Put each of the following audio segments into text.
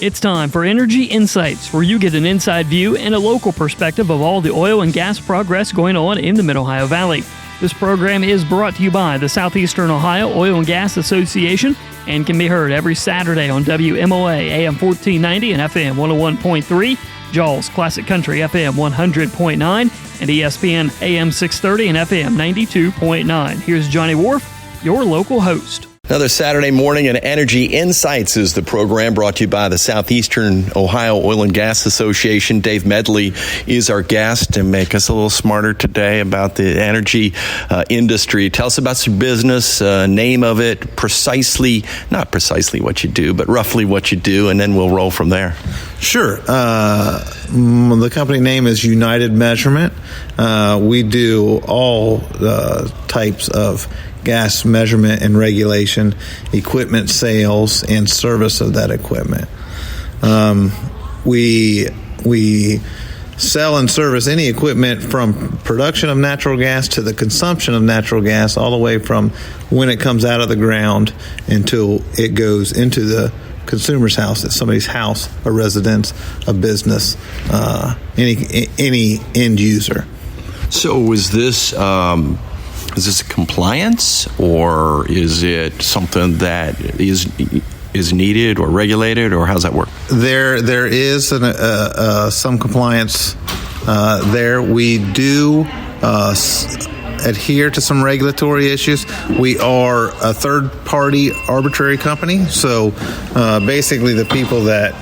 It's time for Energy Insights, where you get an inside view and a local perspective of all the oil and gas progress going on in the Mid-Ohio Valley. This program is brought to you by the Southeastern Ohio Oil and Gas Association and can be heard every Saturday on WMOA AM 1490 and FM 101.3, JAW's Classic Country FM 100.9, and ESPN AM 630 and FM 92.9. Here's Johnny Wharf, your local host. Another Saturday morning, and Energy Insights is the program brought to you by the Southeastern Ohio Oil and Gas Association. Dave Medley is our guest to make us a little smarter today about the energy industry. Tell us about your business, name of it, not precisely what you do, but roughly what you do, and then we'll roll from there. Sure. The company name is United Measurement. We do all types of gas measurement and regulation, equipment sales, and service of that equipment. We sell and service any equipment from production of natural gas to the consumption of natural gas, all the way from when it comes out of the ground until it goes into the consumer's house, at somebody's house, a residence, a business, any end user. So is this a compliance, or is it something that is needed or regulated, or how does that work? There is some compliance there. We do adhere to some regulatory issues. We are a third-party arbitrary company, so basically the people that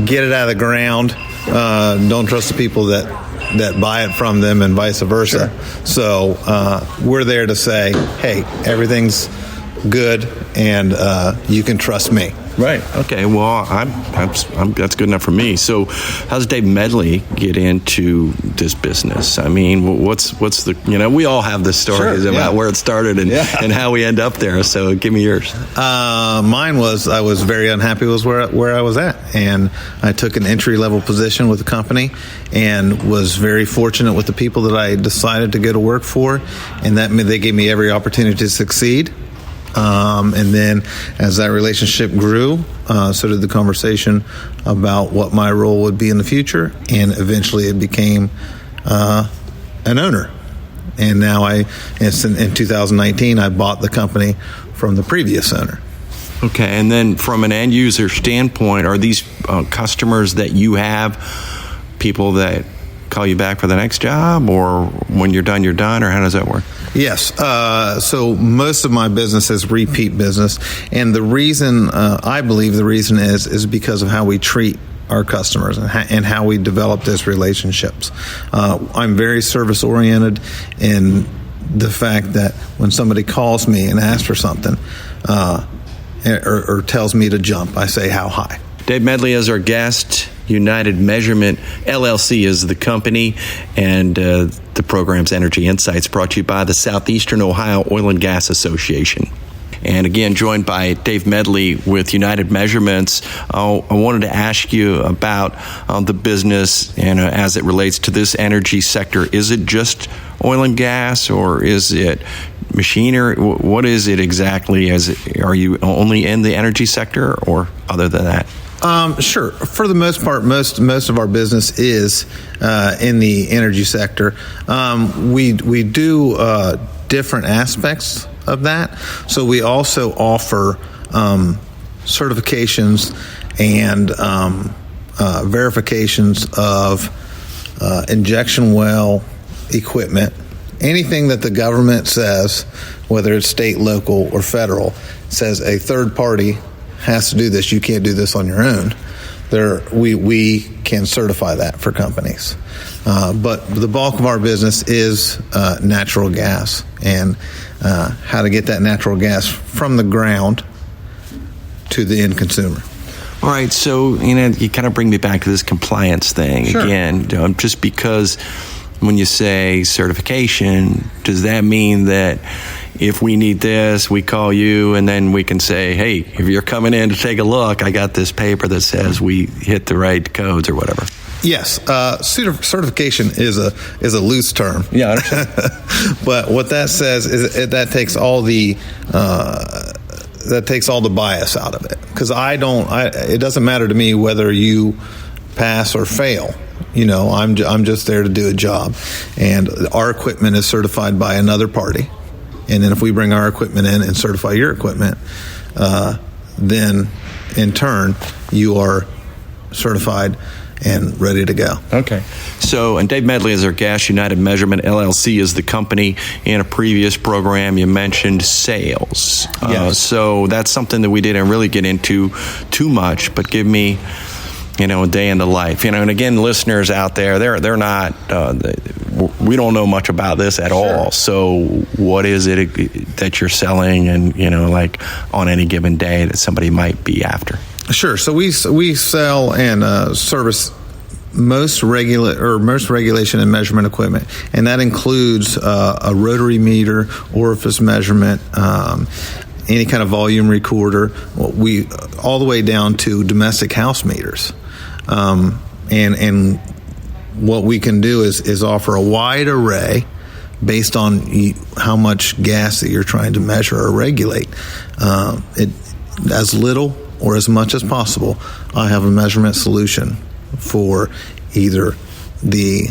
get it out of the ground don't trust the people that buy it from them, and vice versa. Sure. So we're there to say, hey, everything's good, and you can trust me. Right. Okay. Well, that's good enough for me. So, how does Dave Medley get into this business? I mean, what's the we all have the stories about where it started and how we end up there. So, give me yours. Mine was, I was very unhappy with where I was at, and I took an entry level position with the company, and was very fortunate with the people that I decided to go to work for, and that meant they gave me every opportunity to succeed. And then as that relationship grew, so did the conversation about what my role would be in the future. And eventually it became an owner. And now in 2019, I bought the company from the previous owner. Okay. And then from an end user standpoint, are these customers that you have people that call you back for the next job, or when you're done, or how does that work? Yes. So most of my business is repeat business. And the reason, I believe the reason is because of how we treat our customers and how we develop those relationships. I'm very service oriented in the fact that when somebody calls me and asks for something, or tells me to jump, I say, how high? Dave Medley is our guest. United Measurement LLC is the company, and the program's Energy Insights brought to you by the Southeastern Ohio Oil and Gas Association. And again, joined by Dave Medley with United Measurements. I wanted to ask you about the business and as it relates to this energy sector. Is it just oil and gas, or is it machinery? What is it exactly? Are you only in the energy sector, or other than that? Sure. For the most part, most of our business is in the energy sector. We do different aspects of that. So we also offer certifications and verifications of injection well equipment. Anything that the government says, whether it's state, local, or federal, says a third party has to do this. You can't do this on your own. We can certify that for companies. But the bulk of our business is natural gas, and how to get that natural gas from the ground to the end consumer. All right, so you kind of bring me back to this compliance thing. Sure. Again, just because when you say certification, does that mean that if we need this, we call you, and then we can say, hey, if you're coming in to take a look, I got this paper that says we hit the right codes or whatever? Yes, certification is a loose term. Yeah, I understand. But what that says is that takes all the that takes all the bias out of it, because it doesn't matter to me whether you pass or fail. I'm just there to do a job, and our equipment is certified by another party, and then if we bring our equipment in and certify your equipment, then in turn you are certified and ready to go. Okay. So, and Dave Medley is our Gas United Measurement LLC is the company. In a previous program, you mentioned sales. Yes. So that's something that we didn't really get into too much, but give me, a day in the life. And again, listeners out there, they're not, we don't know much about this at all. So what is it that you're selling and, like on any given day that somebody might be after? Sure. So we sell and service most regulation and measurement equipment, and that includes a rotary meter, orifice measurement, any kind of volume recorder. We all the way down to domestic house meters, and what we can do is offer a wide array based on how much gas that you're trying to measure or regulate. As little or as much as possible, I have a measurement solution for either the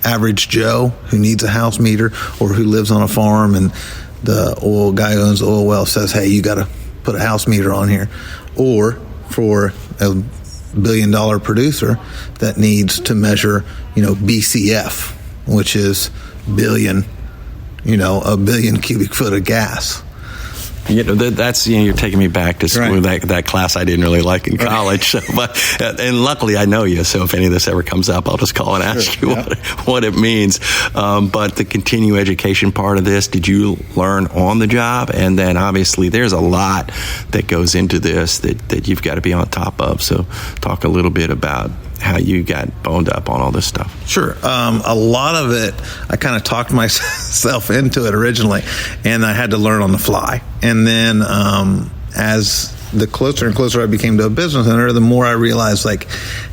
average Joe who needs a house meter or who lives on a farm and the oil guy who owns the oil well says, hey, you got to put a house meter on here, or for a $1 billion producer that needs to measure, BCF, which is billion, a billion cubic foot of gas. That's you're taking me back to school. Right. That class I didn't really like in college. So, and luckily I know you. So if any of this ever comes up, I'll just call and ask you what it means. But the continuing education part of this, did you learn on the job? And then obviously there's a lot that goes into this that you've got to be on top of. So talk a little bit about how you got boned up on all this stuff. Sure. A lot of it, I kind of talked myself into it originally, and I had to learn on the fly. And then as the closer and closer I became to a business owner, the more I realized,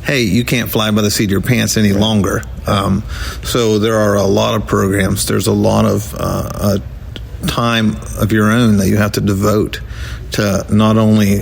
hey, you can't fly by the seat of your pants any longer. So there are a lot of programs. There's a lot of time of your own that you have to devote to not only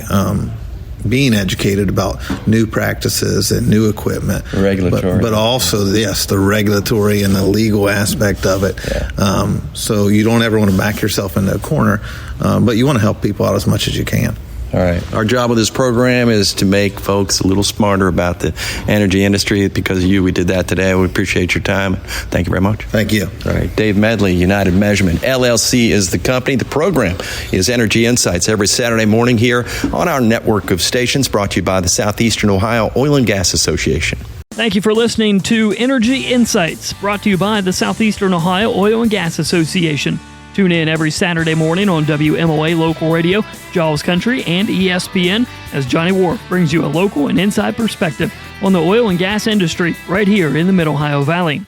being educated about new practices and new equipment, regulatory, but also the regulatory and the legal aspect of it. Yeah. So you don't ever want to back yourself into a corner, but you want to help people out as much as you can. All right. Our job with this program is to make folks a little smarter about the energy industry. Because of you, we did that today. We appreciate your time. Thank you very much. Thank you. All right. Dave Medley, United Measurement LLC is the company. The program is Energy Insights every Saturday morning here on our network of stations, brought to you by the Southeastern Ohio Oil and Gas Association. Thank you for listening to Energy Insights, brought to you by the Southeastern Ohio Oil and Gas Association. Tune in every Saturday morning on WMOA Local Radio, Jaws Country, and ESPN as Johnny Wharf brings you a local and inside perspective on the oil and gas industry right here in the Mid-Ohio Valley.